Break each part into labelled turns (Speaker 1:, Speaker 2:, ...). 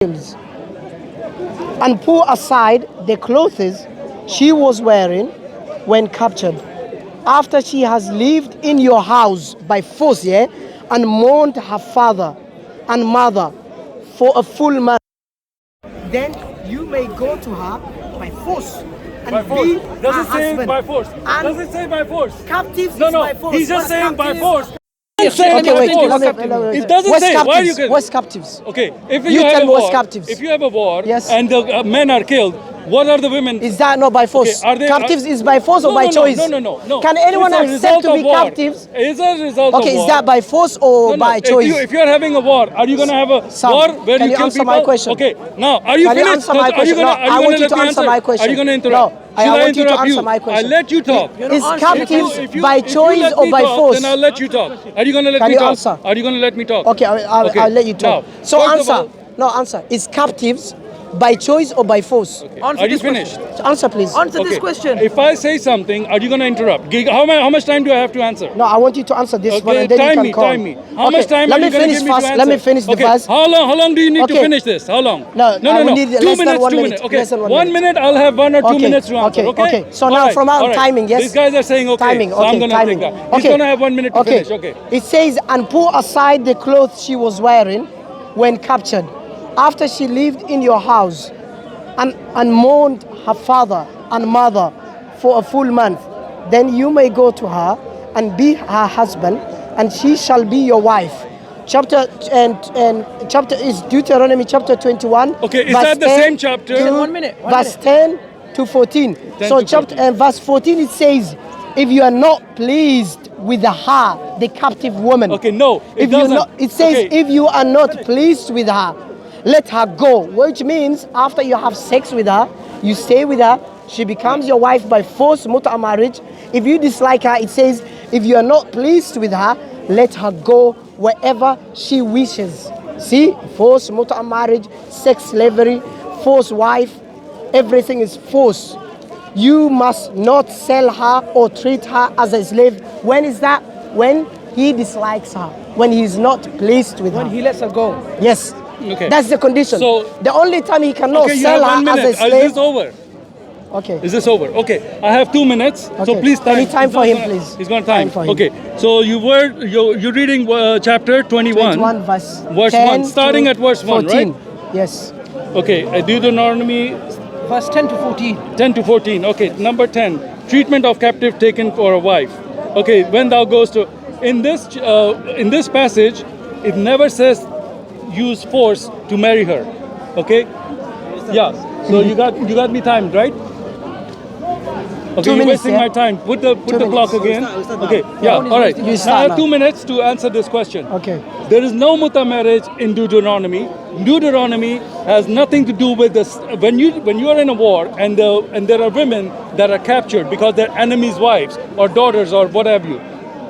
Speaker 1: and pull aside the clothes she was wearing when captured. After she has lived in your house by force, yeah, and mourned her father and mother for a full month, then you may go to her by force and
Speaker 2: By force.
Speaker 1: be
Speaker 2: Does
Speaker 1: her
Speaker 2: it say
Speaker 1: husband.
Speaker 2: by force?
Speaker 1: And
Speaker 2: Does it say by force?
Speaker 1: captives
Speaker 2: No,
Speaker 1: is
Speaker 2: no.
Speaker 1: by force.
Speaker 2: He's just
Speaker 1: What's
Speaker 2: saying by
Speaker 1: captives?
Speaker 2: force. He's saying
Speaker 1: Okay,
Speaker 2: by
Speaker 1: wait.
Speaker 2: force.
Speaker 1: Let me-
Speaker 2: It doesn't
Speaker 1: what's
Speaker 2: say.
Speaker 1: captives?
Speaker 2: Why you can?
Speaker 1: What's captives?
Speaker 2: Okay, if
Speaker 1: You
Speaker 2: you have
Speaker 1: tell
Speaker 2: a
Speaker 1: me what's
Speaker 2: war,
Speaker 1: captives.
Speaker 2: if you have a war,
Speaker 1: Yes.
Speaker 2: and the men are killed, what are the women?
Speaker 1: Is that not by force?
Speaker 2: Okay, are they-
Speaker 1: Captives is by force or
Speaker 2: No,
Speaker 1: by
Speaker 2: no,
Speaker 1: choice?
Speaker 2: No.
Speaker 1: Can anyone
Speaker 2: It's a
Speaker 1: accept
Speaker 2: result
Speaker 1: to be
Speaker 2: of war.
Speaker 1: captives?
Speaker 2: It's a result of
Speaker 1: Okay,
Speaker 2: war.
Speaker 1: is that by force or
Speaker 2: No.
Speaker 1: by choice?
Speaker 2: If you are having a war, are you going to have a
Speaker 1: Sam,
Speaker 2: war where
Speaker 1: can
Speaker 2: you
Speaker 1: you
Speaker 2: kill
Speaker 1: answer
Speaker 2: people?
Speaker 1: my question?
Speaker 2: Okay, now are you
Speaker 1: Can you
Speaker 2: finished?
Speaker 1: answer my question? No, I want you to answer my question.
Speaker 2: Are you going to interrupt?
Speaker 1: No,
Speaker 2: Should
Speaker 1: I want you to
Speaker 2: interrupt
Speaker 1: answer my question.
Speaker 2: I'll let you talk.
Speaker 1: Is captives
Speaker 2: If you
Speaker 1: by
Speaker 2: let
Speaker 1: choice or
Speaker 2: me
Speaker 1: by
Speaker 2: talk,
Speaker 1: force?
Speaker 2: Then I'll let you talk. Are you going to let
Speaker 1: Can
Speaker 2: me
Speaker 1: you
Speaker 2: talk?
Speaker 1: answer?
Speaker 2: Are you going to let me talk?
Speaker 1: Okay, I'll let you talk.
Speaker 2: Now,
Speaker 1: So
Speaker 2: first of
Speaker 1: answer.
Speaker 2: all-
Speaker 1: No, answer. Is captives by choice or by force?
Speaker 2: Are you finished?
Speaker 1: Answer, please.
Speaker 3: Answer this question.
Speaker 2: If I say something, are you going to interrupt? How much time do I have to answer?
Speaker 1: No, I want you to answer this one,
Speaker 2: Okay,
Speaker 1: and then you
Speaker 2: time
Speaker 1: can
Speaker 2: me,
Speaker 1: call.
Speaker 2: time me. How much time
Speaker 1: let
Speaker 2: are
Speaker 1: me
Speaker 2: you going to
Speaker 1: finish
Speaker 2: give me to
Speaker 1: first.
Speaker 2: answer?
Speaker 1: Let me finish the
Speaker 2: Okay,
Speaker 1: verse.
Speaker 2: how long do you need to
Speaker 1: Okay.
Speaker 2: finish this? How long?
Speaker 1: No, I will need
Speaker 2: 2
Speaker 1: less than
Speaker 2: minutes,
Speaker 1: 1
Speaker 2: 2
Speaker 1: minute.
Speaker 2: minutes. Okay,
Speaker 1: Less than 1
Speaker 2: 1
Speaker 1: minute.
Speaker 2: minute I'll have 1 or 2
Speaker 1: Okay,
Speaker 2: minutes to answer.
Speaker 1: okay. So
Speaker 2: All
Speaker 1: now
Speaker 2: right,
Speaker 1: from our
Speaker 2: all right.
Speaker 1: timing, yes?
Speaker 2: These guys are saying okay.
Speaker 1: Timing,
Speaker 2: So
Speaker 1: okay,
Speaker 2: I'm going to
Speaker 1: timing.
Speaker 2: take that. He's going to have 1 minute to finish. Okay.
Speaker 1: It says, and pull aside the clothes she was wearing when captured, after she lived in your house, and mourned her father and mother for a full month. Then you may go to her and be her husband, and she shall be your wife. Chapter and chapter is Deuteronomy chapter 21.
Speaker 2: Okay, is
Speaker 1: verse
Speaker 2: that the
Speaker 1: 10
Speaker 2: same chapter?
Speaker 1: to-
Speaker 3: 1 minute, 1
Speaker 1: verse
Speaker 3: minute.
Speaker 1: 10 to 14.
Speaker 2: 10
Speaker 1: So
Speaker 2: to
Speaker 1: chapter
Speaker 2: 14.
Speaker 1: and verse 14 it says, if you are not pleased with her, the captive woman.
Speaker 2: Okay, no, it
Speaker 1: if you
Speaker 2: doesn't.
Speaker 1: not, it says
Speaker 2: Okay.
Speaker 1: if you are not pleased with her, let her go. Which means after you have sex with her, you stay with her, she becomes your wife by force, muta marriage. If you dislike her, it says if you are not pleased with her, let her go wherever she wishes. See, force, muta marriage, sex slavery, force wife, everything is force. You must not sell her or treat her as a slave. When is that? When he dislikes her, when he is not pleased with
Speaker 3: When
Speaker 1: her.
Speaker 3: he lets her go.
Speaker 1: Yes.
Speaker 2: Okay.
Speaker 1: That's the condition.
Speaker 2: So-
Speaker 1: the only time he cannot
Speaker 2: Okay, you
Speaker 1: sell
Speaker 2: have 1
Speaker 1: her as
Speaker 2: minute.
Speaker 1: a
Speaker 2: Is
Speaker 1: slave.
Speaker 2: this over?
Speaker 1: Okay.
Speaker 2: Is this over? Okay, I have 2 minutes. So
Speaker 1: Okay.
Speaker 2: please time.
Speaker 1: Any time
Speaker 2: He's
Speaker 1: for
Speaker 2: not
Speaker 1: him,
Speaker 2: gonna-
Speaker 1: please.
Speaker 2: He's going to time.
Speaker 1: Time for him.
Speaker 2: Okay, so you're reading chapter 21.
Speaker 1: 21 verse,
Speaker 2: Verse
Speaker 1: 10
Speaker 2: 1, starting
Speaker 1: to
Speaker 2: at verse 1,
Speaker 1: 14.
Speaker 2: right?
Speaker 1: Yes.
Speaker 2: Okay, Deuteronomy
Speaker 3: Verse 10 to 14.
Speaker 2: 10 to 14. Okay, number 10, treatment of captive taken for a wife. Okay, when thou goes to in this passage, it never says use force to marry her. Okay, yeah. So you got me timed, right? Okay,
Speaker 1: 2
Speaker 2: you're
Speaker 1: minutes,
Speaker 2: wasting
Speaker 1: yeah?
Speaker 2: my time. Put the clock
Speaker 1: minutes.
Speaker 2: again. Okay, yeah. All right.
Speaker 1: You
Speaker 2: Now I
Speaker 1: start
Speaker 2: have
Speaker 1: now.
Speaker 2: 2 minutes to answer this question.
Speaker 1: Okay.
Speaker 2: There is no muta marriage in Deuteronomy. Deuteronomy has nothing to do with this. When you are in a war and there are women that are captured because they're enemies' wives or daughters or what have you.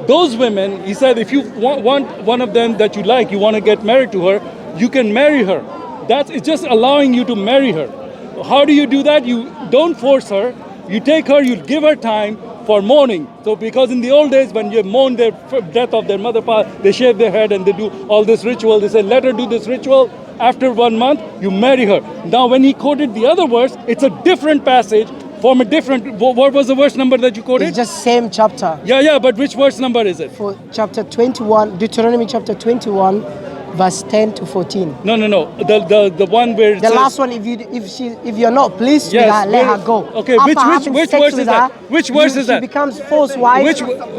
Speaker 2: Those women, he said, if you want one of them that you like, you want to get married to her, you can marry her. It's just allowing you to marry her. How do you do that? You don't force her. You take her, you give her time for mourning. So because in the old days when you mourn the death of their mother, they shave their head and they do all this ritual. They say, let her do this ritual. After 1 month, you marry her. Now when he quoted the other verse, it's a different passage from a different, what was the verse number that you quoted?
Speaker 1: It's just same chapter.
Speaker 2: Yeah, but which verse number is it?
Speaker 1: For chapter 21, Deuteronomy chapter 21, verse 10 to 14.
Speaker 2: No. The one where it
Speaker 1: The
Speaker 2: says,
Speaker 1: last one, if you're not pleased
Speaker 2: Yes,
Speaker 1: with her, let
Speaker 2: where-
Speaker 1: her go.
Speaker 2: okay,
Speaker 1: After
Speaker 2: which
Speaker 1: having
Speaker 2: verse
Speaker 1: sex
Speaker 2: is
Speaker 1: with
Speaker 2: that?
Speaker 1: her,
Speaker 2: Which verse is that?
Speaker 1: She becomes false wife.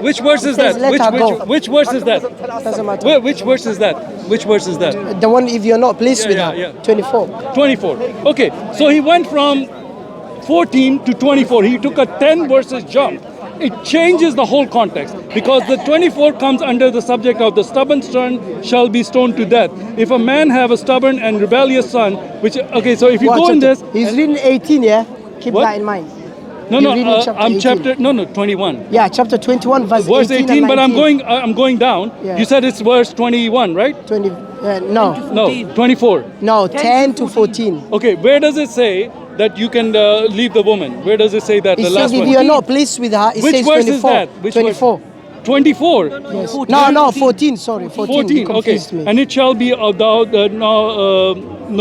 Speaker 2: which verse is
Speaker 1: It says
Speaker 2: that?
Speaker 1: let her go.
Speaker 2: Which verse is that?
Speaker 1: Doesn't matter.
Speaker 2: Which verse is that? Which verse is that?
Speaker 1: The one if you're not pleased
Speaker 2: Yeah,
Speaker 1: with
Speaker 2: yeah,
Speaker 1: her.
Speaker 2: yeah.
Speaker 1: 24.
Speaker 2: 24. Okay, so he went from 14 to 24. He took a 10 verses jump. It changes the whole context because the 24 comes under the subject of the stubborn son shall be stoned to death. If a man have a stubborn and rebellious son, which okay, so if you go in this,
Speaker 1: He's reading 18, yeah? Keep
Speaker 2: What?
Speaker 1: that in mind.
Speaker 2: no,
Speaker 1: you're reading chapter
Speaker 2: I'm
Speaker 1: 18.
Speaker 2: chapter 21.
Speaker 1: Yeah, chapter 21, verse
Speaker 2: Verse
Speaker 1: 18
Speaker 2: 18,
Speaker 1: and
Speaker 2: but
Speaker 1: 19.
Speaker 2: I'm going down.
Speaker 1: Yeah.
Speaker 2: You said it's verse 21, right?
Speaker 1: 20, no,
Speaker 2: No, 24.
Speaker 1: no, 10 to 14.
Speaker 2: Okay, where does it say that you can leave the woman? Where does it say that?
Speaker 1: It
Speaker 2: The
Speaker 1: says
Speaker 2: last
Speaker 1: if
Speaker 2: one.
Speaker 1: you're not pleased with her, it
Speaker 2: Which
Speaker 1: says
Speaker 2: verse is
Speaker 1: 24.
Speaker 2: that? Which
Speaker 1: 24.
Speaker 2: Verse? 24.
Speaker 1: Yes. No, 14. Sorry, 14. You
Speaker 2: 14. Okay.
Speaker 1: confused me.
Speaker 2: And it shall be no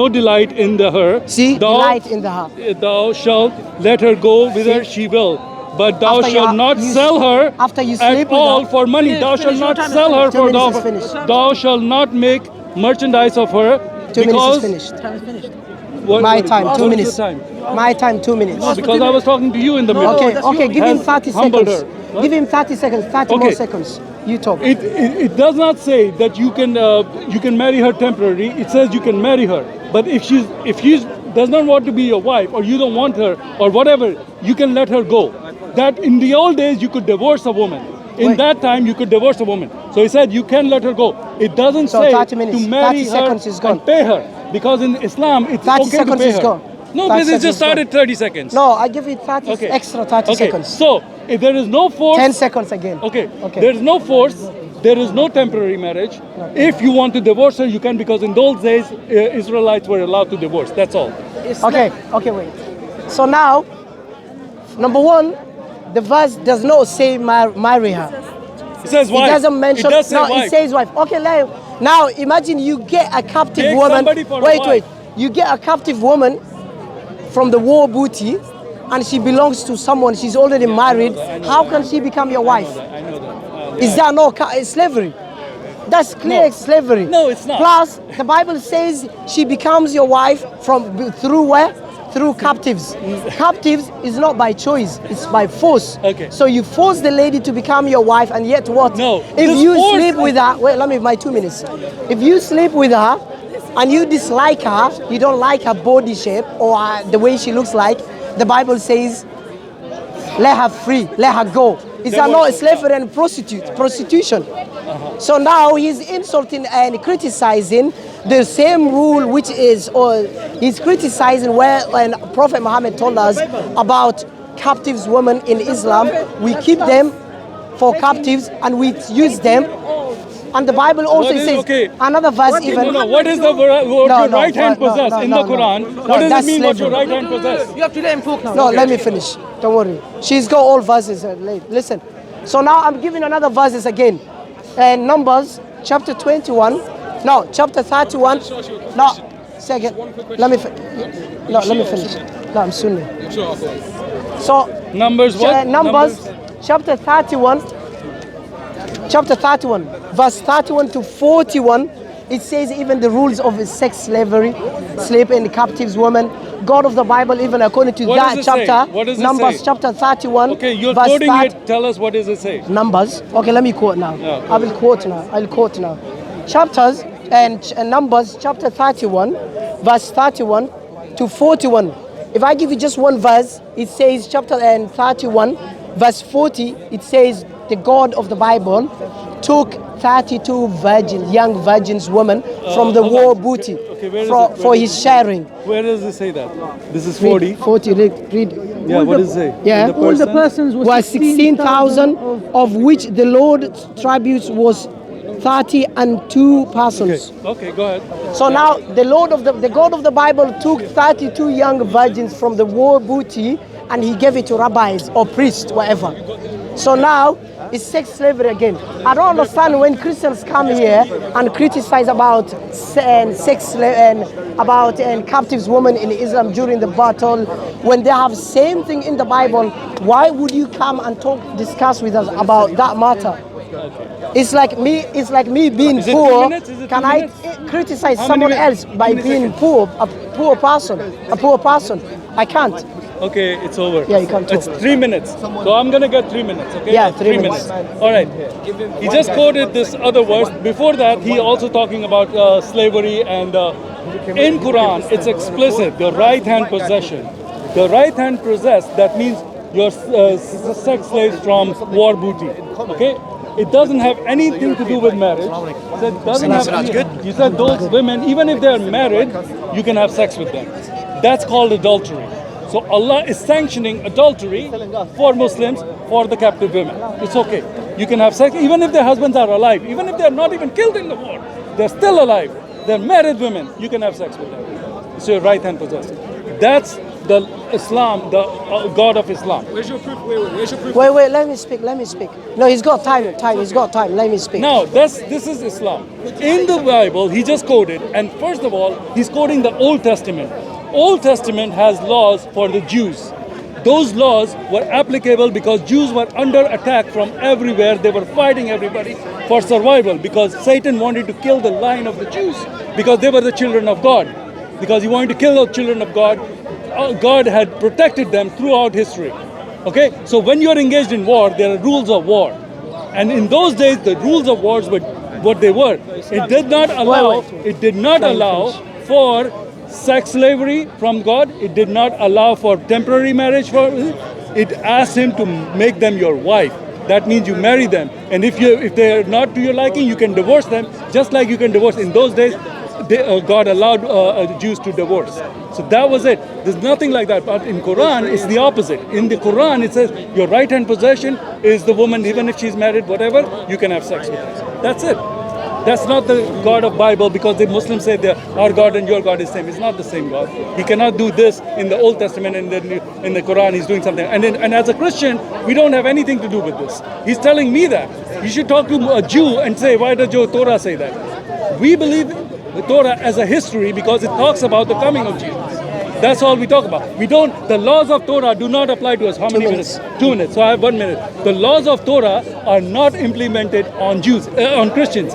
Speaker 2: delight in her.
Speaker 1: See, delight in the heart.
Speaker 2: Thou shalt let her go whither she will. But thou
Speaker 1: After
Speaker 2: shalt not sell her
Speaker 1: after you
Speaker 2: at
Speaker 1: sleep with
Speaker 2: all
Speaker 1: her.
Speaker 2: for money. Thou shalt
Speaker 3: Finish. Your
Speaker 2: not
Speaker 3: time is
Speaker 2: sell her
Speaker 3: finished.
Speaker 1: 2
Speaker 2: for
Speaker 1: minutes is
Speaker 2: thou.
Speaker 1: finished.
Speaker 2: Thou shalt not make merchandise of her
Speaker 1: 2 minutes
Speaker 2: because
Speaker 1: is finished.
Speaker 3: Time is finished.
Speaker 1: My time, 2
Speaker 2: what is your
Speaker 1: minutes.
Speaker 2: time?
Speaker 1: My time, 2 minutes.
Speaker 2: No, because I was talking to you in the middle.
Speaker 1: Okay,
Speaker 3: that's
Speaker 1: okay,
Speaker 3: you.
Speaker 1: give him
Speaker 2: Has
Speaker 1: 30
Speaker 2: humbled
Speaker 1: seconds.
Speaker 2: her, right?
Speaker 1: Give him 30 seconds, 30 more
Speaker 2: Okay.
Speaker 1: seconds. You talk.
Speaker 2: It does not say that you can marry her temporary. It says you can marry her. But if she does not want to be your wife, or you don't want her, or whatever, you can let her go. That in the old days you could divorce a woman. In
Speaker 1: Wait.
Speaker 2: that time you could divorce a woman. So he said you can let her go. It doesn't
Speaker 1: So
Speaker 2: say
Speaker 1: 30 minutes,
Speaker 2: to marry
Speaker 1: 30
Speaker 2: her
Speaker 1: seconds is gone.
Speaker 2: and pay her, because in Islam it's
Speaker 1: 30
Speaker 2: okay to
Speaker 1: seconds
Speaker 2: pay
Speaker 1: is
Speaker 2: her.
Speaker 1: gone.
Speaker 2: No,
Speaker 1: 30
Speaker 2: but it
Speaker 1: seconds
Speaker 2: just started
Speaker 1: gone.
Speaker 2: 30 seconds.
Speaker 1: No, I give it 30
Speaker 2: Okay.
Speaker 1: extra 30
Speaker 2: Okay.
Speaker 1: seconds.
Speaker 2: So if there is no force,
Speaker 1: 10 seconds again.
Speaker 2: Okay.
Speaker 1: Okay.
Speaker 2: There is no force. There is no temporary marriage. If you want to divorce her, you can, because in those days Israelites were allowed to divorce. That's all.
Speaker 1: Okay, wait. So now, number one, the verse does not say marry her.
Speaker 2: It says wife.
Speaker 1: It doesn't mention.
Speaker 2: It does say
Speaker 1: no,
Speaker 2: wife.
Speaker 1: it says wife. Okay, now imagine you get a captive
Speaker 2: Take
Speaker 1: woman.
Speaker 2: somebody for a
Speaker 1: Wait.
Speaker 2: wife.
Speaker 1: You get a captive woman from the war booty, and she belongs to someone. She's already married. How can she become your wife?
Speaker 2: I know that.
Speaker 1: Is that not slavery? That's clear
Speaker 2: No.
Speaker 1: slavery.
Speaker 2: No, it's not.
Speaker 1: Plus, the Bible says she becomes your wife through where? Through captives. Captives is not by choice; it's by force.
Speaker 2: Okay.
Speaker 1: So you force the lady to become your wife, and yet what?
Speaker 2: No,
Speaker 1: If
Speaker 2: this
Speaker 1: you
Speaker 2: force-
Speaker 1: sleep with her, wait, let me my 2 minutes. If you sleep with her, and you dislike her, you don't like her body shape or the way she looks like, the Bible says, let her free, let her go. Is that not slavery and prostitution? So now he's insulting and criticizing the same rule, which is, or he's criticizing when Prophet Muhammad told us about captives women in Islam. We keep them for captives and we use them. And the Bible also
Speaker 2: What is-
Speaker 1: says
Speaker 2: okay.
Speaker 1: another verse even.
Speaker 2: No. What is the what
Speaker 1: No,
Speaker 2: your
Speaker 1: no,
Speaker 2: right hand
Speaker 1: no,
Speaker 2: possess
Speaker 1: no,
Speaker 2: in
Speaker 1: no,
Speaker 2: the
Speaker 1: no.
Speaker 2: Quran?
Speaker 1: No,
Speaker 2: What does it
Speaker 1: that's
Speaker 2: mean what your
Speaker 1: slavery.
Speaker 2: right hand possess?
Speaker 3: You have to let him talk now.
Speaker 1: No, let me finish. Don't worry. She's got all verses. Listen. So now I'm giving another verses again. And Numbers chapter 21. No, chapter 31. No, second. Let me finish. No, I'm Sunni. So
Speaker 2: Numbers what?
Speaker 1: Numbers chapter 31. Chapter 31, verse 31 to 41, it says even the rules of sex slavery, slave and captives women. God of the Bible, even according to
Speaker 2: What
Speaker 1: that
Speaker 2: does it say?
Speaker 1: chapter,
Speaker 2: What does it
Speaker 1: Numbers
Speaker 2: say?
Speaker 1: chapter 31,
Speaker 2: Okay, you're
Speaker 1: verse
Speaker 2: quoting
Speaker 1: 30
Speaker 2: it. Tell us what does it say?
Speaker 1: Numbers. Okay, let me quote now.
Speaker 2: Yeah,
Speaker 1: I will quote now. I'll quote now. Chapters and Numbers chapter 31, verse 31 to 41. If I give you just one verse, it says chapter 31, verse 40, it says the God of the Bible took 32 virgins, young virgins, women from the
Speaker 2: hold
Speaker 1: war
Speaker 2: on.
Speaker 1: booty
Speaker 2: Okay, where is
Speaker 1: for,
Speaker 2: it?
Speaker 1: for his sharing.
Speaker 2: Where does it say that? This is 40.
Speaker 1: 40, read.
Speaker 2: Yeah, what does it say?
Speaker 1: Yeah.
Speaker 2: The
Speaker 3: All the
Speaker 2: person?
Speaker 3: persons were
Speaker 1: Was 16,000, of which the Lord's tributes was 32 persons.
Speaker 2: Okay, go ahead.
Speaker 1: So now the God of the Bible took 32 young virgins from the war booty and he gave it to rabbis or priests, whatever. So now it's sex slavery again. I don't understand when Christians come here and criticize about sex and about captives women in Islam during the battle, when they have same thing in the Bible. Why would you come and discuss with us about that matter? It's like me being
Speaker 2: Is it 2
Speaker 1: poor.
Speaker 2: minutes? Is it 2
Speaker 1: Can I
Speaker 2: minutes?
Speaker 1: criticize
Speaker 2: How
Speaker 1: someone
Speaker 2: many
Speaker 1: else
Speaker 2: minutes?
Speaker 1: by
Speaker 2: How many
Speaker 1: being
Speaker 2: seconds?
Speaker 1: poor, a poor person? I can't.
Speaker 2: Okay, it's over.
Speaker 1: Yeah, you can talk.
Speaker 2: It's 3 minutes. So I'm gonna get 3 minutes, okay?
Speaker 1: Yeah, 3 minutes.
Speaker 2: All right. He just quoted this other verse. Before that, he also talking about slavery and in Quran, it's explicit, the right hand possession. The right hand possess, that means you're sex slaves from war booty, okay? It doesn't have anything to do with marriage. It doesn't have any, you said those women, even if they're married, you can have sex with them. That's called adultery. So Allah is sanctioning adultery for Muslims, for the captive women. It's okay. You can have sex even if their husbands are alive, even if they're not even killed in the war. They're still alive. They're married women. You can have sex with them. It's your right hand possession. That's the Islam, the God of Islam.
Speaker 4: Where's your proof? Where's your proof?
Speaker 1: Wait, let me speak. No, he's got time. He's got time. Let me speak.
Speaker 2: Now, this is Islam. In the Bible, he just quoted, and first of all, he's quoting the Old Testament. Old Testament has laws for the Jews. Those laws were applicable because Jews were under attack from everywhere. They were fighting everybody for survival because Satan wanted to kill the line of the Jews because they were the children of God. Because he wanted to kill the children of God, God had protected them throughout history. Okay, so when you are engaged in war, there are rules of war, and in those days, the rules of wars were what they were. It did not allow. It did not allow for sex slavery from God. It did not allow for temporary marriage. It asked him to make them your wife. That means you marry them, and if they are not to your liking, you can divorce them, just like you can divorce. In those days, God allowed Jews to divorce. So that was it. There's nothing like that. But in Quran, it's the opposite. In the Quran, it says your right hand possession is the woman, even if she's married, whatever, you can have sex with her. That's it. That's not the God of Bible, because the Muslims say that our God and your God is same. It's not the same God. He cannot do this in the Old Testament, and then in the Quran he's doing something. And as a Christian, we don't have anything to do with this. He's telling me that. You should talk to a Jew and say, why does your Torah say that? We believe the Torah as a history because it talks about the coming of Jesus. That's all we talk about. The laws of Torah do not apply to us. How many minutes? 2 minutes. So I have 1 minute. The laws of Torah are not implemented on on Christians.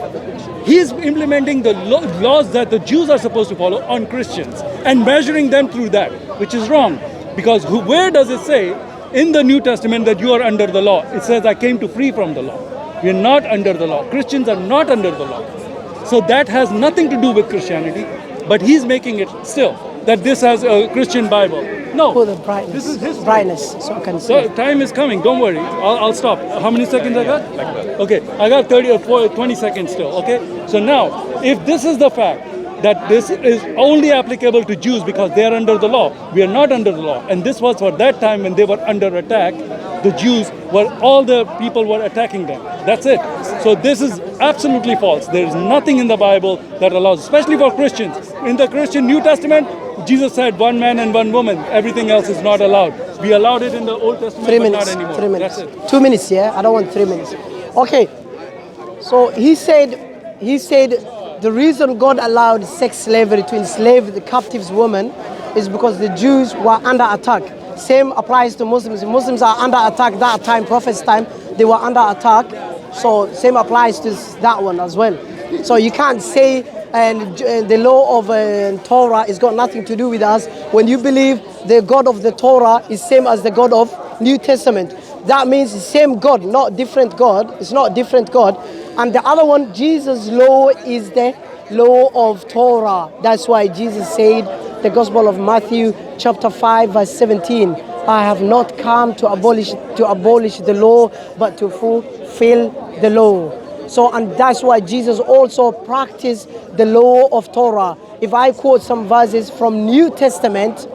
Speaker 2: He's implementing the laws that the Jews are supposed to follow on Christians and measuring them through that, which is wrong. Because where does it say in the New Testament that you are under the law? It says, I came to free from the law. You're not under the law. Christians are not under the law. So that has nothing to do with Christianity, but he's making it still that this has a Christian Bible. No,
Speaker 1: Put the brightness.
Speaker 2: this is his
Speaker 1: brightness, so I can see.
Speaker 2: So time is coming. Don't worry. I'll stop. How many seconds I got? Okay, I got 20 seconds still. Okay. So now, if this is the fact that this is only applicable to Jews because they are under the law, we are not under the law, and this was for that time when they were under attack. The Jews all the people were attacking them. That's it. So this is absolutely false. There is nothing in the Bible that allows, especially for Christians. In the Christian New Testament, Jesus said one man and one woman. Everything else is not allowed. We allowed it in the Old Testament,
Speaker 1: 3
Speaker 2: but
Speaker 1: minutes.
Speaker 2: not anymore.
Speaker 1: 3 minutes.
Speaker 2: That's it.
Speaker 1: 2 minutes, yeah? I don't want 3 minutes. Okay. So he said the reason God allowed sex slavery to enslave the captive woman is because the Jews were under attack. Same applies to Muslims. Muslims are under attack that time, Prophet's time, they were under attack. So same applies to that one as well. So you can't say the law of Torah has got nothing to do with us when you believe the God of the Torah is same as the God of New Testament. That means the same God, not different God. It's not different God. And the other one, Jesus' law is the law of Torah. That's why Jesus said, the Gospel of Matthew chapter 5 verse 17, I have not come to abolish the law, but to fulfill the law. So, and that's why Jesus also practiced the law of Torah. If I quote some verses from New Testament,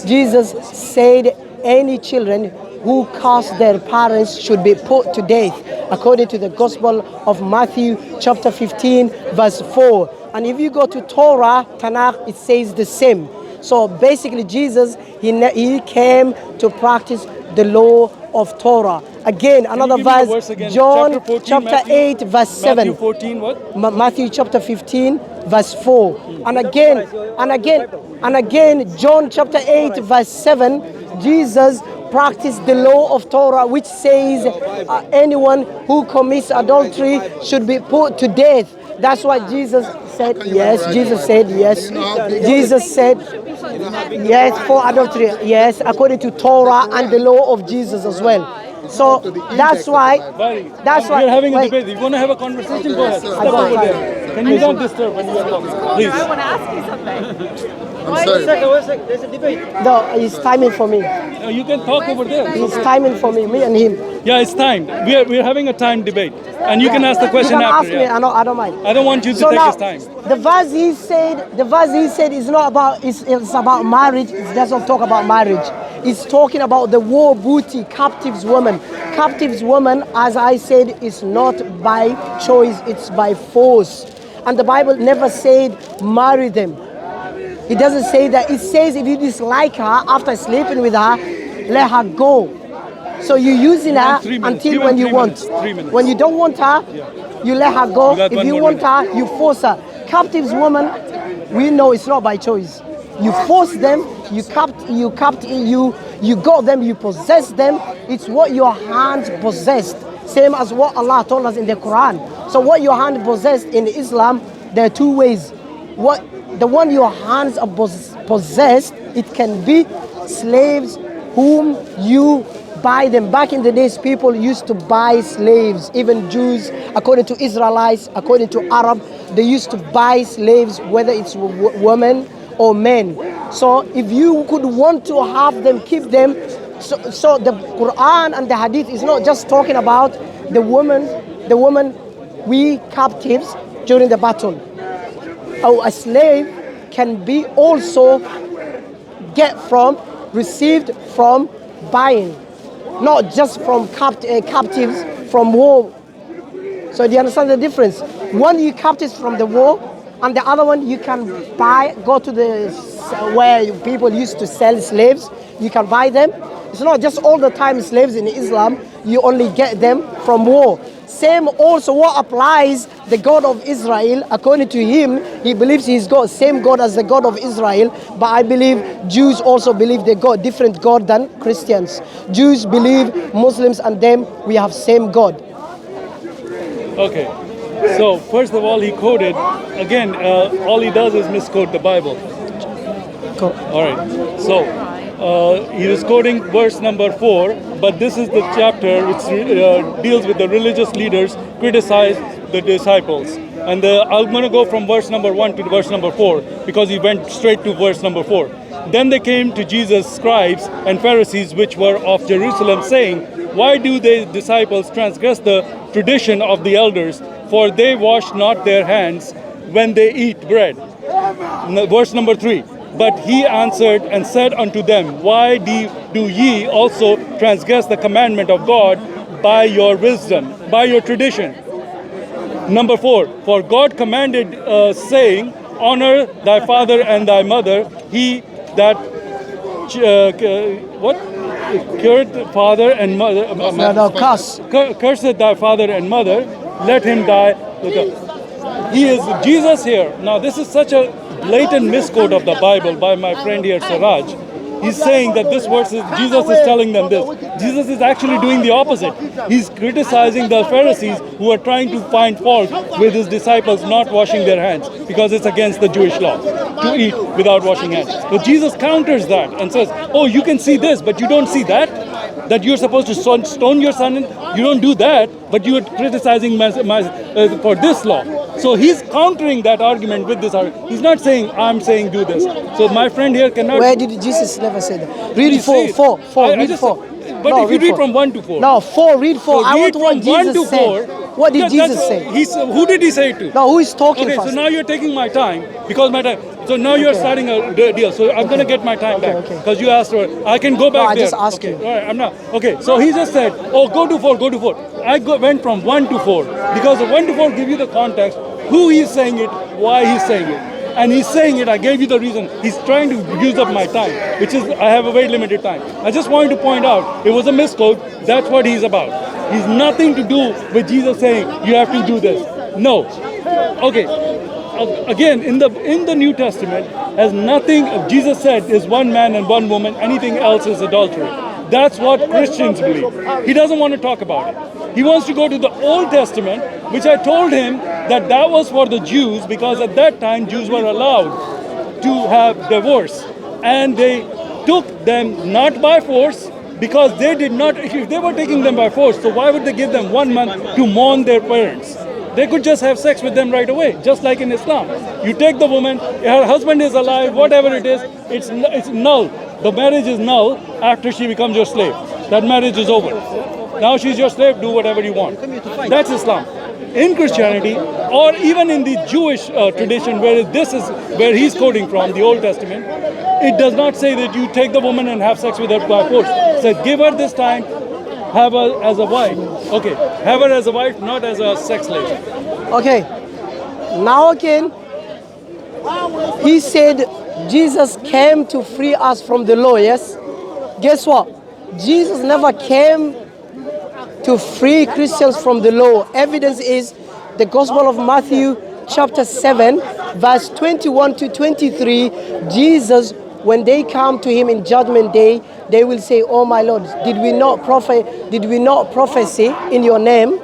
Speaker 1: Jesus said any children who curse their parents should be put to death, according to the Gospel of Matthew chapter 15 verse 4. And if you go to Torah, Tanakh, it says the same. So basically Jesus, he came to practice the law of Torah. Again, another verse, John chapter 8 verse 7.
Speaker 2: Matthew 14 what?
Speaker 1: Matthew chapter 15 verse 4. And again, John chapter 8 verse 7, Jesus practiced the law of Torah, which says anyone who commits adultery should be put to death. That's why Jesus said yes. Jesus said yes. Jesus said yes for adultery. Yes, according to Torah and the law of Jesus as well. So that's why.
Speaker 2: We're having a debate. You want to have a conversation? Go ahead. Step over there. Can you don't disturb when you are talking, please?
Speaker 5: I want to ask you something.
Speaker 4: I'm sorry.
Speaker 3: There's a debate.
Speaker 1: No, it's timing for me.
Speaker 2: You can talk over there.
Speaker 1: It's timing for me and him.
Speaker 2: Yeah, it's timed. We're having a time debate, and you can ask the question
Speaker 1: You can
Speaker 2: after.
Speaker 1: ask me.
Speaker 2: Yeah.
Speaker 1: I don't mind.
Speaker 2: I don't want you to
Speaker 1: So
Speaker 2: take
Speaker 1: now,
Speaker 2: his time.
Speaker 1: the verse he said is not about. It's about marriage. It doesn't talk about marriage. It's talking about the war booty, captives woman. Captives woman, as I said, is not by choice. It's by force. And the Bible never said marry them. It doesn't say that. It says if you dislike her after sleeping with her, let her go. So you're using her
Speaker 2: 3 minutes.
Speaker 1: until
Speaker 2: Give
Speaker 1: when
Speaker 2: him
Speaker 1: you
Speaker 2: 3
Speaker 1: want.
Speaker 2: minutes. 3 minutes.
Speaker 1: When you don't want her, you let her go.
Speaker 2: You got
Speaker 1: If
Speaker 2: one
Speaker 1: you
Speaker 2: more
Speaker 1: want
Speaker 2: minute.
Speaker 1: her, you force her. Captives woman, we know it's not by choice. You force them, you got them, you possess them. It's what your hands possessed. Same as what Allah told us in the Quran. So what your hand possessed in Islam, there are two ways. What the one your hands are possessed, it can be slaves whom you buy them. Back in the days, people used to buy slaves, even Jews, according to Israelites, according to Arab, they used to buy slaves, whether it's women or men. So if you could want to have them, keep them. So the Quran and the Hadith is not just talking about the woman we captives during the battle. A slave can be also received from buying, not just from captives from war. So do you understand the difference? One you captives from the war, and the other one you can buy, go to where people used to sell slaves, you can buy them. It's not just all the time slaves in Islam, you only get them from war. Same also what applies the God of Israel, according to him, he believes he's got same God as the God of Israel, but I believe Jews also believe they got different God than Christians. Jews believe Muslims and them, we have same God.
Speaker 2: Okay. So first of all, he quoted again. All he does is misquote the Bible.
Speaker 1: Cool.
Speaker 2: All right. So he was quoting verse number 4, but this is the chapter which deals with the religious leaders criticize the disciples. And I'm going to go from verse number 1 to verse number 4 because he went straight to verse number 4. Then they came to Jesus, scribes and Pharisees, which were of Jerusalem, saying, "Why do the disciples transgress the tradition of the elders? For they wash not their hands when they eat bread." Verse number 3. But he answered and said unto them, "Why do ye also transgress the commandment of God by your wisdom, by your tradition?" Number 4. For God commanded, saying, "Honor thy father and thy mother. He that cursed father and mother,
Speaker 1: No, cuss.
Speaker 2: curseth thy father and mother, let him die." He is Jesus here. Now this is such a blatant misquote of the Bible by my friend here, Siraj. He's saying that this verse is, Jesus is telling them this. Jesus is actually doing the opposite. He's criticizing the Pharisees who are trying to find fault with his disciples not washing their hands because it's against the Jewish law to eat without washing hands. But Jesus counters that and says, "Oh, you can see this, but you don't see that? That you're supposed to stone your son, you don't do that, but you are criticizing for this law." So he's countering that argument with this argument. He's not saying, "I'm saying do this." So my friend here cannot.
Speaker 1: Where did Jesus never say that? Read
Speaker 2: He says-
Speaker 1: four.
Speaker 2: I
Speaker 1: Read
Speaker 2: just-
Speaker 1: 4.
Speaker 2: But
Speaker 1: No,
Speaker 2: if you read
Speaker 1: four.
Speaker 2: from 1 to 4.
Speaker 1: No, 4. Read 4.
Speaker 2: So
Speaker 1: I
Speaker 2: read
Speaker 1: want what
Speaker 2: from 1
Speaker 1: Jesus
Speaker 2: to 4.
Speaker 1: said. What did Jesus say?
Speaker 2: Who did he say it to?
Speaker 1: No, who is talking
Speaker 2: Okay,
Speaker 1: first?
Speaker 2: so now you're taking my time because my time. So now you're starting a deal. So I'm going to get my time back
Speaker 1: okay.
Speaker 2: because you asked for. I can go back
Speaker 1: I
Speaker 2: there.
Speaker 1: just asked
Speaker 2: okay.
Speaker 1: you.
Speaker 2: All right, I'm not. Okay, so he just said, "Oh, go to 4, go to 4." Went from 1 to 4 because the 1 to 4 give you the context, who he's saying it, why he's saying it. And he's saying it, I gave you the reason. He's trying to use up my time, which is, I have a very limited time. I just wanted to point out, it was a misquote. That's what he's about. He's nothing to do with Jesus saying, "You have to do this." No. Okay. Again, in the New Testament, has nothing, Jesus said, is one man and one woman, anything else is adultery. That's what Christians believe. He doesn't want to talk about it. He wants to go to the Old Testament, which I told him that was for the Jews, because at that time Jews were allowed to have divorce. And they took them not by force, because they did not, if they were taking them by force, so why would they give them 1 month to mourn their parents? They could just have sex with them right away, just like in Islam. You take the woman, her husband is alive, whatever it is, it's null. The marriage is null after she becomes your slave. That marriage is over. Now she's your slave, do whatever you want. That's Islam. In Christianity, or even in the Jewish tradition, where he's quoting from, the Old Testament, it does not say that you take the woman and have sex with her by force. It says, give her this time, have her as a wife. Okay, have her as a wife, not as a sex slave.
Speaker 1: Okay. Now again, he said Jesus came to free us from the law, yes? Guess what? Jesus never came to free Christians from the law. Evidence is the Gospel of Matthew chapter 7 verse 21 to 23. Jesus, when they come to him in judgment day, they will say, "Oh my Lord, did we not prophesy in your name?"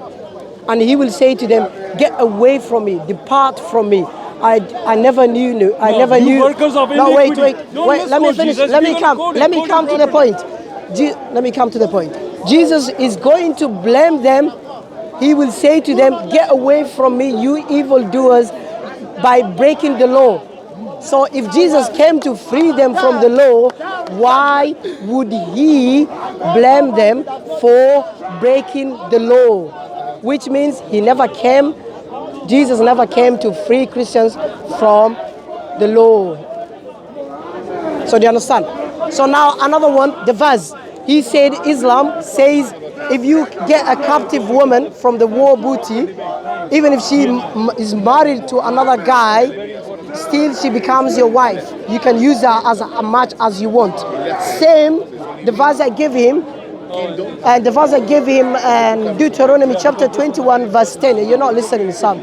Speaker 1: And he will say to them, "Get away from me, depart from me. I never knew you. I
Speaker 2: No,
Speaker 1: never
Speaker 2: you
Speaker 1: knew."
Speaker 2: workers of
Speaker 1: No, wait.
Speaker 2: iniquity. Don't
Speaker 1: Let me
Speaker 2: misquote
Speaker 1: finish.
Speaker 2: Jesus.
Speaker 1: Let
Speaker 2: If
Speaker 1: me
Speaker 2: you're
Speaker 1: come.
Speaker 2: gonna quote it,
Speaker 1: Let me
Speaker 2: quote
Speaker 1: come
Speaker 2: it,
Speaker 1: to
Speaker 2: quote
Speaker 1: the point. Let me come to the point. Jesus is going to blame them. He will say to them, "Get away from me, you evildoers," by breaking the law. So if Jesus came to free them from the law, why would he blame them for breaking the law? Which means Jesus never came to free Christians from the law. So do you understand? So now another one, the verse. He said Islam says if you get a captive woman from the war booty, even if she is married to another guy, still she becomes your wife. You can use her as much as you want. Same, the verse I gave him, and the verse I gave him Deuteronomy chapter 21 verse 10. You're not listening, son.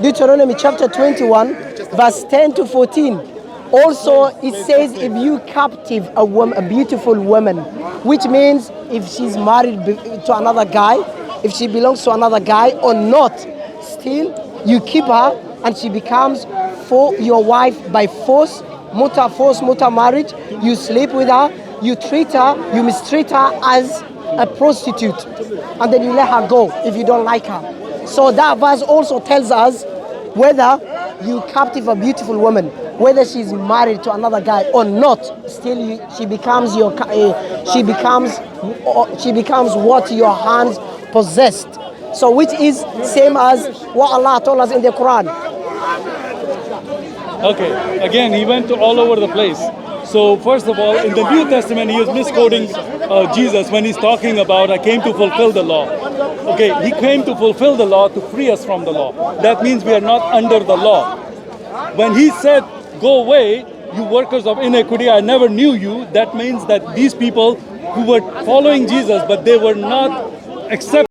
Speaker 1: Deuteronomy chapter 21 verse 10 to 14. Also, it says if you captive a woman, a beautiful woman, which means if she's married to another guy, if she belongs to another guy or not, still you keep her and she becomes for your wife by force muta marriage. You sleep with her, you treat her, you mistreat her as a prostitute, and then you let her go if you don't like her. So that verse also tells us whether you captive a beautiful woman, whether she's married to another guy or not, still she becomes she becomes what your hands possessed. So which is same as what Allah told us in the Quran.
Speaker 2: Okay, again, he went to all over the place. So first of all, in the New Testament, he is misquoting Jesus when he's talking about, "I came to fulfill the law." Okay, he came to fulfill the law to free us from the law. That means we are not under the law. When he said, "Go away, you workers of iniquity, I never knew you," that means that these people who were following Jesus, but they were not accepting